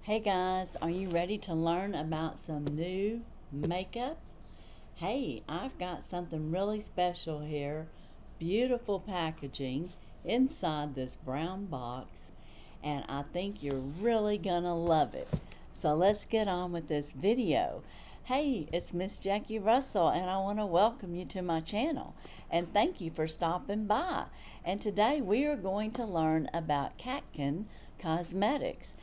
Hey guys, are you ready to learn about some new makeup? Hey, I've got something really special here. Beautiful packaging inside this brown box, and I think you're really gonna love it. So let's get on with this video. Hey, it's Miss Jackie Russell, and I want to welcome you to my channel and thank you for stopping by. And today we are going to learn about Catkin Cosmetics.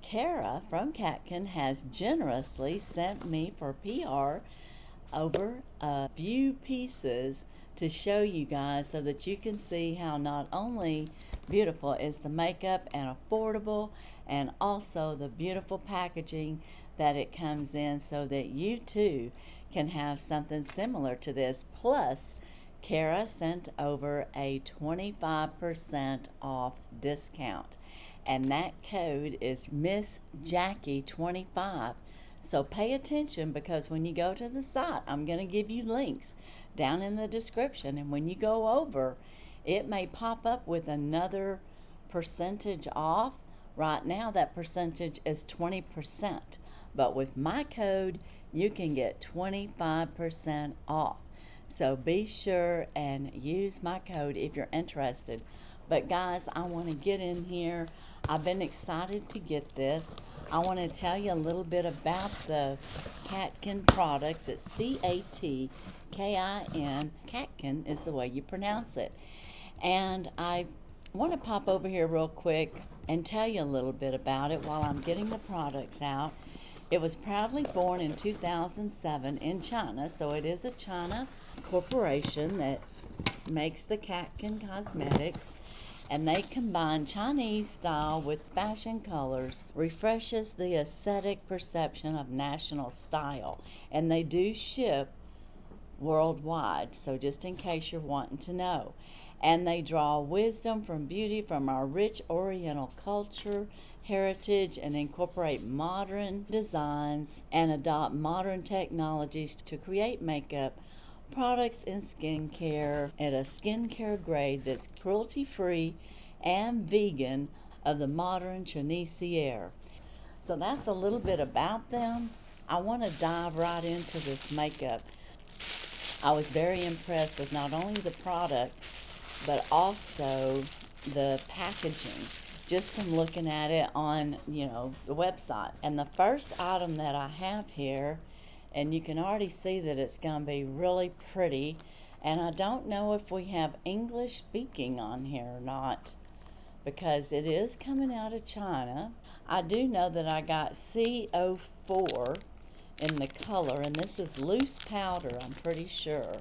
Kara from Catkin has generously sent me for PR over a few pieces to show you guys so that you can see how not only beautiful is the makeup and affordable, and also the beautiful packaging that it comes in so that you too can have something similar to this. Plus, Kara sent over a 25% off discount, and that code is MISSJACKIE25. So pay attention, because when you go to the site, I'm going to give you links down in the description, and when you go over, it may pop up with another percentage off. Right now that percentage is 20%, but with my code you can get 25% off. So be sure and use my code if you're interested. But guys, I want to get in here. I've been excited to get this. I want to tell you a little bit about the Catkin products. It's C-A-T-K-I-N. Catkin is the way you pronounce it. And I want to pop over here real quick and tell you a little bit about it while I'm getting the products out. It was proudly born in 2007 in China, so it is a China corporation that makes the Catkin Cosmetics, and they combine Chinese style with fashion colors, refreshes the aesthetic perception of national style, and they do ship worldwide, so just in case you're wanting to know. And they draw wisdom from beauty from our rich oriental culture, heritage, and incorporate modern designs and adopt modern technologies to create makeup products and skincare at a skincare grade that's cruelty-free and vegan of the modern Chinese air. So that's a little bit about them. I want to dive right into this makeup. I was very impressed with not only the product, but also the packaging, just from looking at it on, the website. And the first item that I have here, and you can already see that it's going to be really pretty, and I don't know if we have English speaking on here or not, because it is coming out of China. I do know that I got CO4 in the color, and this is loose powder, I'm pretty sure.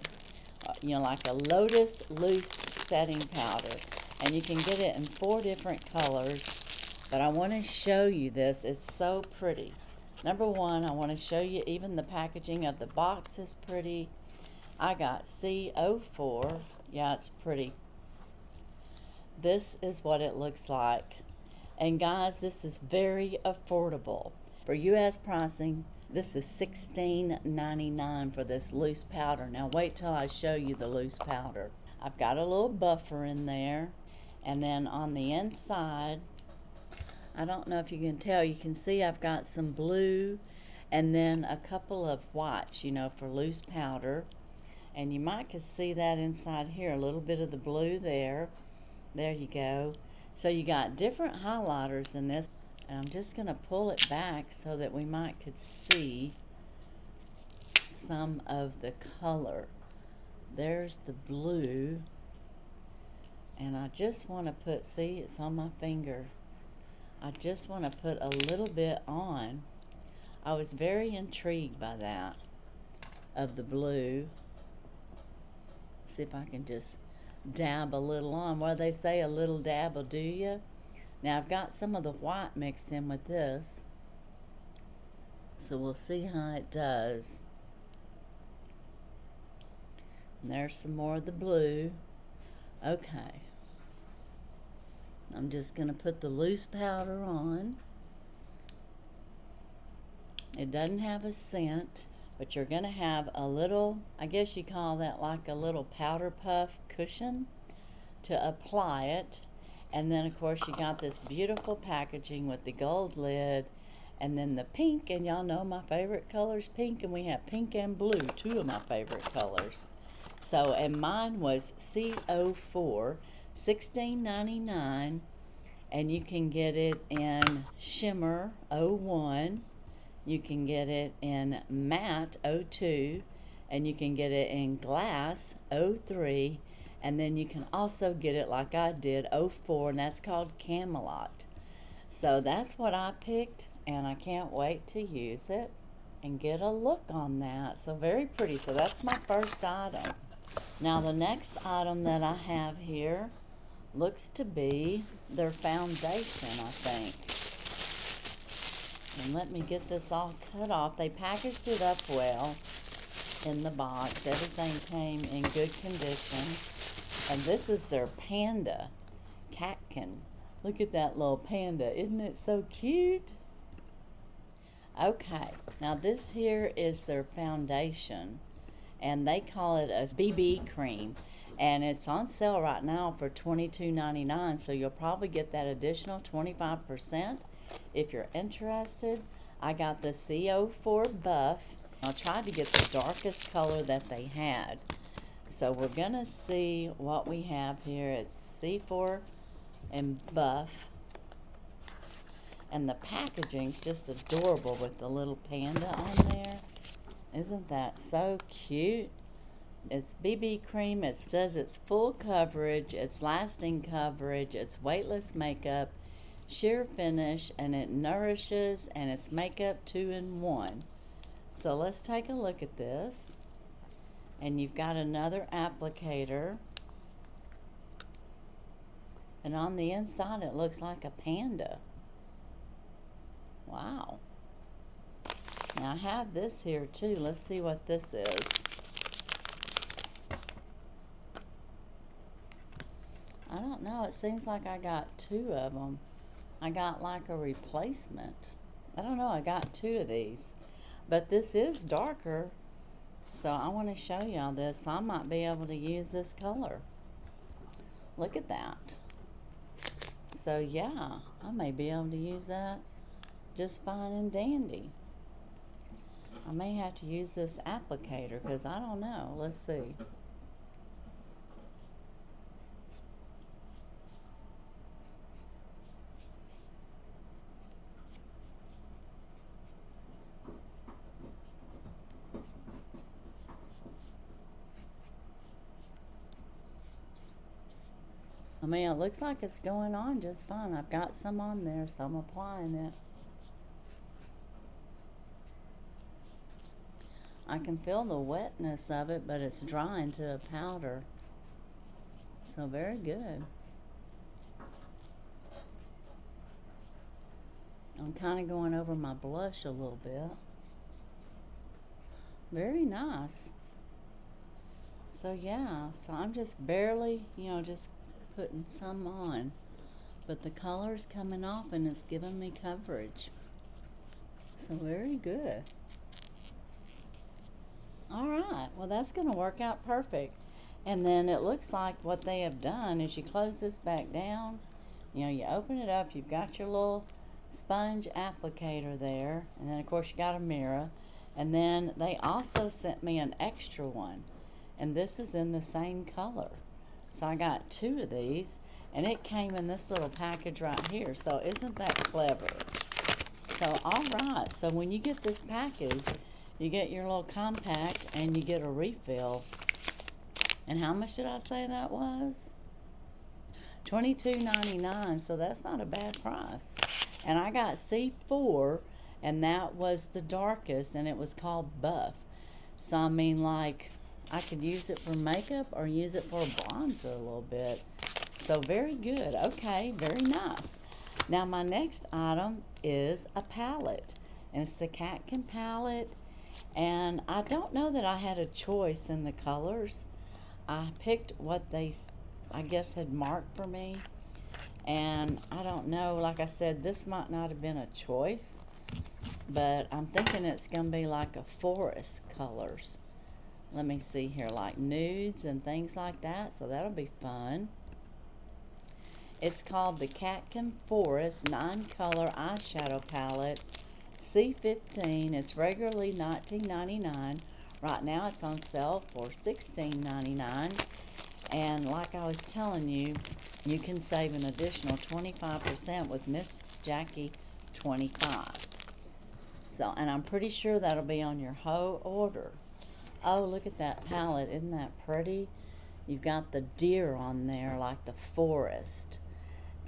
Like a lotus loose setting powder, and you can get it in 4 different colors, but I want to show you this. It's so pretty. Number one, I want to show you even the packaging of the box is pretty. I got CO4. Yeah, it's pretty. This is what it looks like. And guys, this is very affordable. For US pricing, this is $16.99 for this loose powder. Now wait till I show you the loose powder. I've got a little buffer in there, and then on the inside, I don't know if you can tell, you can see I've got some blue and then a couple of whites, for loose powder. And you might could see that inside here, a little bit of the blue there. There you go. So you got different highlighters in this. And I'm just going to pull it back so that we might could see some of the color. There's the blue. And I just want to put, see, it's on my finger. I just want to put a little bit on. I was very intrigued by that, of the blue. See if I can just dab a little on. What do they say? A little dab will do you. Now I've got some of the white mixed in with this, so we'll see how it does. And there's some more of the blue. Okay. I'm just going to put the loose powder on. It doesn't have a scent, but you're going to have a little, I guess you call that like a little powder puff cushion to apply it. And then of course you got this beautiful packaging with the gold lid And then the pink, and y'all know my favorite color is pink, and we have pink and blue, two of my favorite colors. So, and mine was CO4, $16.99, and you can get it in shimmer 01, you can get it in matte 02, and you can get it in glass 03, and then you can also get it like I did 04, and that's called Camelot. So that's what I picked, and I can't wait to use it and get a look on that. So very pretty. So that's my first item. Now the next item that I have here looks to be their foundation, I think. And let me get this all cut off. They packaged it up well in the box. Everything came in good condition. And this is their Panda Catkin. Look at that little panda. Isn't it so cute? Okay, now this here is their foundation, and they call it a BB cream, and it's on sale right now for $22.99, so you'll probably get that additional 25% if you're interested. I got the CO4 buff. I tried to get the darkest color that they had. So we're gonna see what we have here. It's C4 and buff, and the packaging's just adorable with the little panda on there. Isn't that so cute? It's BB cream. It says it's full coverage, it's lasting coverage, it's weightless makeup, sheer finish, and it nourishes, and it's makeup 2-in-1. So let's take a look at this. And you've got another applicator, and on the inside it looks like a panda. Wow. Now I have this here too. Let's see what this is. I don't know. It seems like I got two of them. I got like a replacement. I don't know. I got two of these. But this is darker. So I want to show y'all this. So I might be able to use this color. Look at that. So yeah, I may be able to use that just fine and dandy. I may have to use this applicator because I don't know. Let's see. I mean, it looks like it's going on just fine. I've got some on there, so I'm applying it. I can feel the wetness of it, but it's drying to a powder. So very good. I'm kind of going over my blush a little bit. Very nice. So yeah, so I'm just barely, just putting some on, but the color's coming off and it's giving me coverage. So very good. All right, well that's going to work out perfect. And then it looks like what they have done is you close this back down, you open it up, you've got your little sponge applicator there, and then of course you got a mirror, and then they also sent me an extra one, and this is in the same color. So I got two of these, and it came in this little package right here. So isn't that clever? So all right, so when you get this package, you get your little compact and you get a refill. And how much did I say that was? $22.99, so that's not a bad price. And I got C4, and that was the darkest, and it was called Buff. So I mean, like, I could use it for makeup or use it for a bronzer a little bit. So very good. Okay, very nice. Now my next item is a palette, and it's the Catkin palette. And I don't know that I had a choice in the colors. I picked what they, I guess, had marked for me. And I don't know, like I said, this might not have been a choice, but I'm thinking it's going to be like a forest colors. Let me see here, like nudes and things like that, so that'll be fun. It's called the Catkin Forest 9-color eyeshadow palette. C15. It's regularly $19.99. Right now it's on sale for $16.99. And like I was telling you, you can save an additional 25% with Miss Jackie 25. So, and I'm pretty sure that'll be on your whole order. Oh, look at that palette. Isn't that pretty? You've got the deer on there like the forest.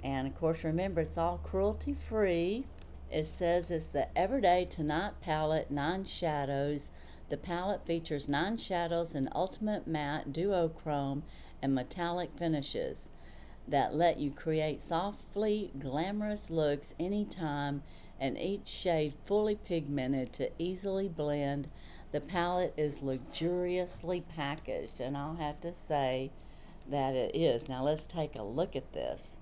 And of course, remember, it's all cruelty free. It says it's the Everyday Tonight Palette 9 Shadows. The palette features 9 shadows in ultimate matte, duochrome, and metallic finishes that let you create softly glamorous looks anytime, and each shade fully pigmented to easily blend. The palette is luxuriously packaged, and I'll have to say that it is. Now let's take a look at this.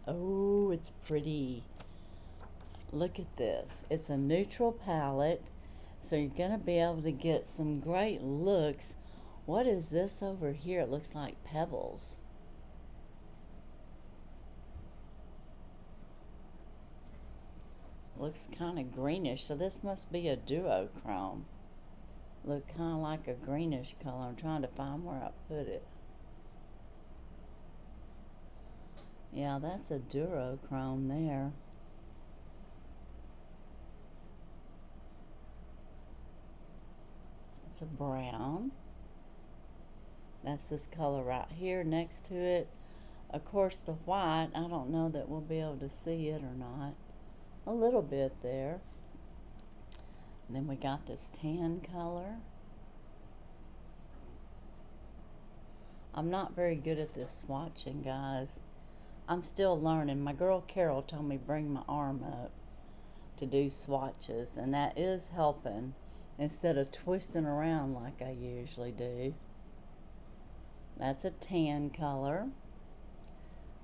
Oh, it's pretty. Look at this. It's a neutral palette, so you're going to be able to get some great looks. What is this over here? It looks like pebbles. Looks kind of greenish, so this must be a duochrome. Look kind of like a greenish color. I'm trying to find where I put it. Yeah, that's a duochrome there. It's a brown. That's this color right here next to it. Of course, the white, I don't know that we'll be able to see it or not. A little bit there. And then we got this tan color. I'm not very good at this swatching, guys. I'm still learning. My girl Carol told me bring my arm up to do swatches, and that is helping instead of twisting around like I usually do. That's a tan color.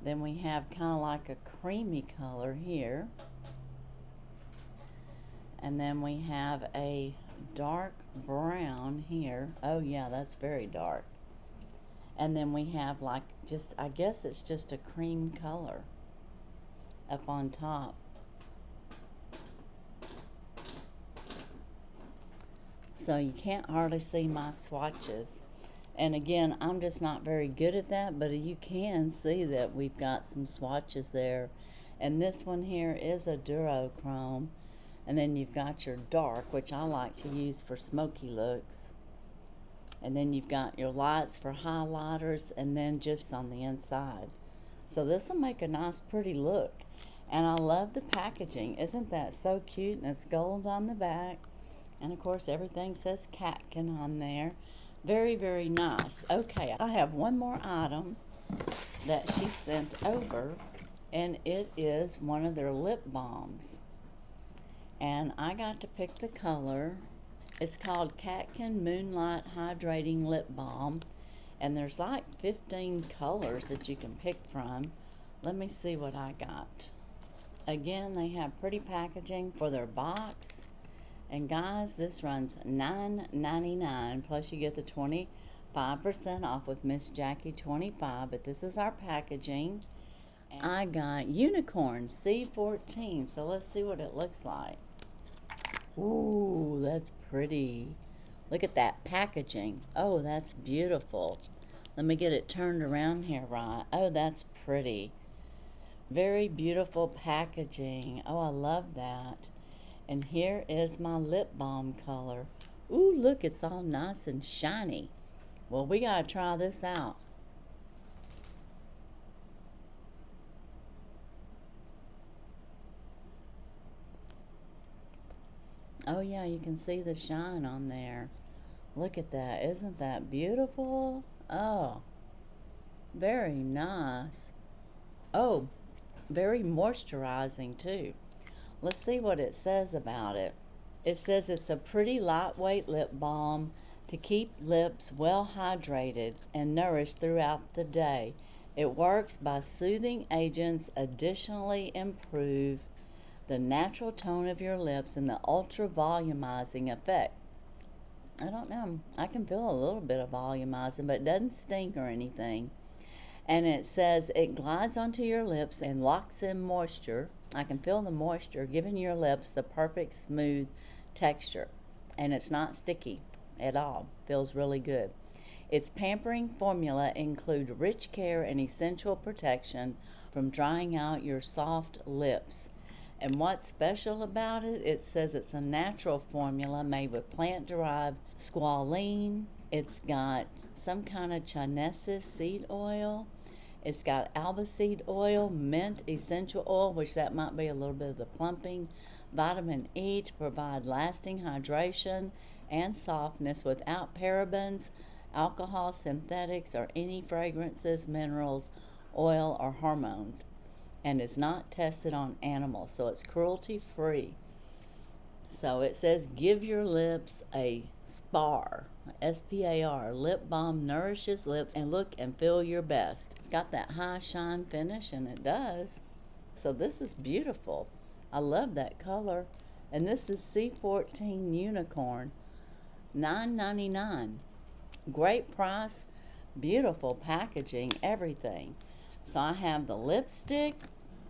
Then we have kind of like a creamy color here. And then we have a dark brown here. Oh yeah, that's very dark. And then we have like just, I guess it's just a cream color up on top. So you can't hardly see my swatches. And again, I'm just not very good at that, but you can see that we've got some swatches there. And this one here is a duochrome. And then you've got your dark, which I like to use for smoky looks. And then you've got your lights for highlighters, and then just on the inside. So this will make a nice pretty look. And I love the packaging. Isn't that so cute? And it's gold on the back. And of course everything says Catkin on there. Very, very nice. Okay, I have one more item that she sent over, and it is one of their lip balms. And I got to pick the color. It's called Catkin Moonlight Hydrating Lip Balm. And there's like 15 colors that you can pick from. Let me see what I got. Again, they have pretty packaging for their box. And guys, this runs $9.99, plus you get the 25% off with Miss Jackie 25. But this is our packaging. And I got Unicorn C15. So let's see what it looks like. Ooh, that's pretty. Look at that packaging. Oh, that's beautiful. Let me get it turned around here right. Oh, that's pretty. Very beautiful packaging. Oh, I love that. And here is my lip balm color. Ooh, look, it's all nice and shiny. Well, we gotta try this out. Oh yeah, you can see the shine on there. Look at that. Isn't that beautiful? Oh, very nice. Oh, very moisturizing too. Let's see what it says about it. It says it's a pretty lightweight lip balm to keep lips well hydrated and nourished throughout the day. It works by soothing agents, additionally improve the natural tone of your lips and the ultra volumizing effect. I don't know, I can feel a little bit of volumizing, but it doesn't sting or anything. And it says it glides onto your lips and locks in moisture. I can feel the moisture giving your lips the perfect smooth texture, and it's not sticky at all. Feels really good. Its pampering formula include rich care and essential protection from drying out your soft lips. And what's special about it, it says it's a natural formula made with plant-derived squalene. It's got some kind of chinesis seed oil. It's got alba seed oil, mint essential oil, which that might be a little bit of the plumping, vitamin E to provide lasting hydration and softness without parabens, alcohol, synthetics, or any fragrances, minerals, oil, or hormones, and is not tested on animals, so it's cruelty-free. So it says, give your lips a spar, S-P-A-R, lip balm nourishes lips and look and feel your best. It's got that high shine finish, and it does. So this is beautiful. I love that color. And this is C15 Unicorn, $9.99. Great price, beautiful packaging, everything. So I have the lipstick.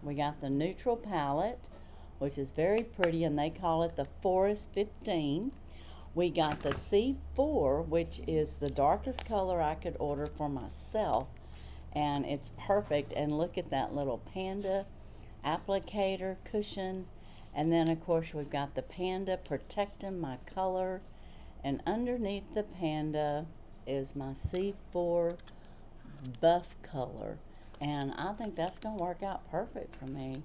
We got the neutral palette, which is very pretty, and they call it the Forest 15. We got the C4, which is the darkest color I could order for myself, and it's perfect. And look at that little Panda applicator cushion. And then, of course, we've got the Panda protecting my color, and underneath the Panda is my C4 buff color, and I think that's going to work out perfect for me.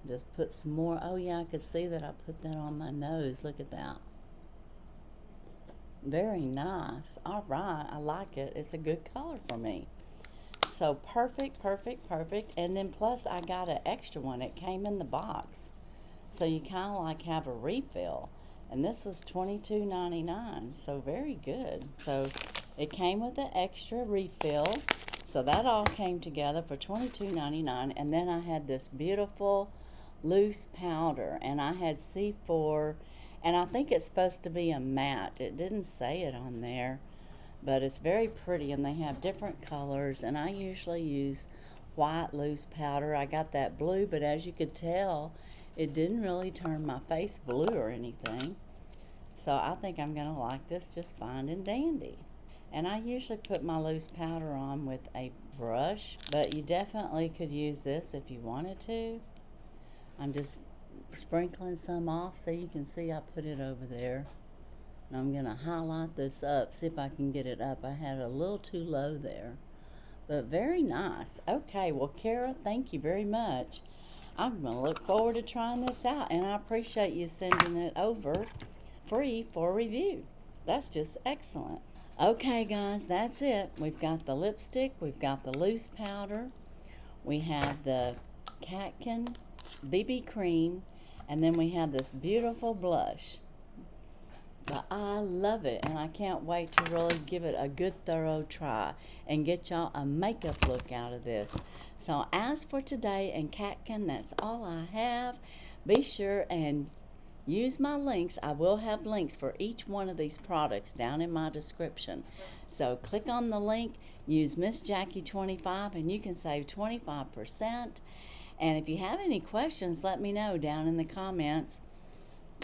Just put some more. Oh yeah, I could see that I put that on my nose. Look at that. Very nice. All right, I like it. It's a good color for me. So perfect, perfect, perfect. And then plus I got an extra one. It came in the box, so you kind of like have a refill. And this was $22.99, so very good. So it came with an extra refill. So that all came together for $22.99. And then I had this beautiful loose powder, and I had C4, and I think it's supposed to be a matte. It didn't say it on there, but it's very pretty, and they have different colors, and I usually use white loose powder. I got that blue, but as you could tell, it didn't really turn my face blue or anything. So I think I'm gonna like this just fine and dandy. And I usually put my loose powder on with a brush, but you definitely could use this if you wanted to. I'm just sprinkling some off so you can see I put it over there. And I'm gonna highlight this up, see if I can get it up. I had a little too low there, but very nice. Okay, well, Kara, thank you very much. I'm gonna look forward to trying this out, and I appreciate you sending it over free for review. That's just excellent. Okay guys, that's it. We've got the lipstick, we've got the loose powder, we have the Catkin BB cream, and then we have this beautiful blush. But I love it, and I can't wait to really give it a good thorough try and get y'all a makeup look out of this. So as for today and Catkin, that's all I have. Be sure and use my links. I will have links for each one of these products down in my description. So click on the link, use MISSJACKIE25, and you can save 25%. And if you have any questions, let me know down in the comments.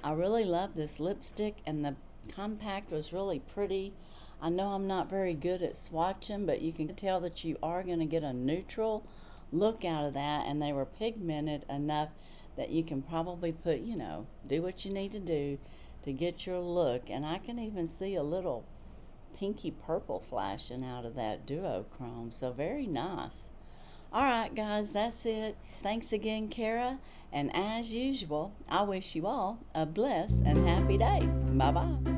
I really love this lipstick, and the compact was really pretty. I know I'm not very good at swatching, but you can tell that you are going to get a neutral look out of that, and they were pigmented enough that you can probably put, you know, do what you need to do to get your look. And I can even see a little pinky purple flashing out of that duochrome, so very nice. All right guys, that's it. Thanks again, Kara, and as usual, I wish you all a blessed and happy day. Bye bye.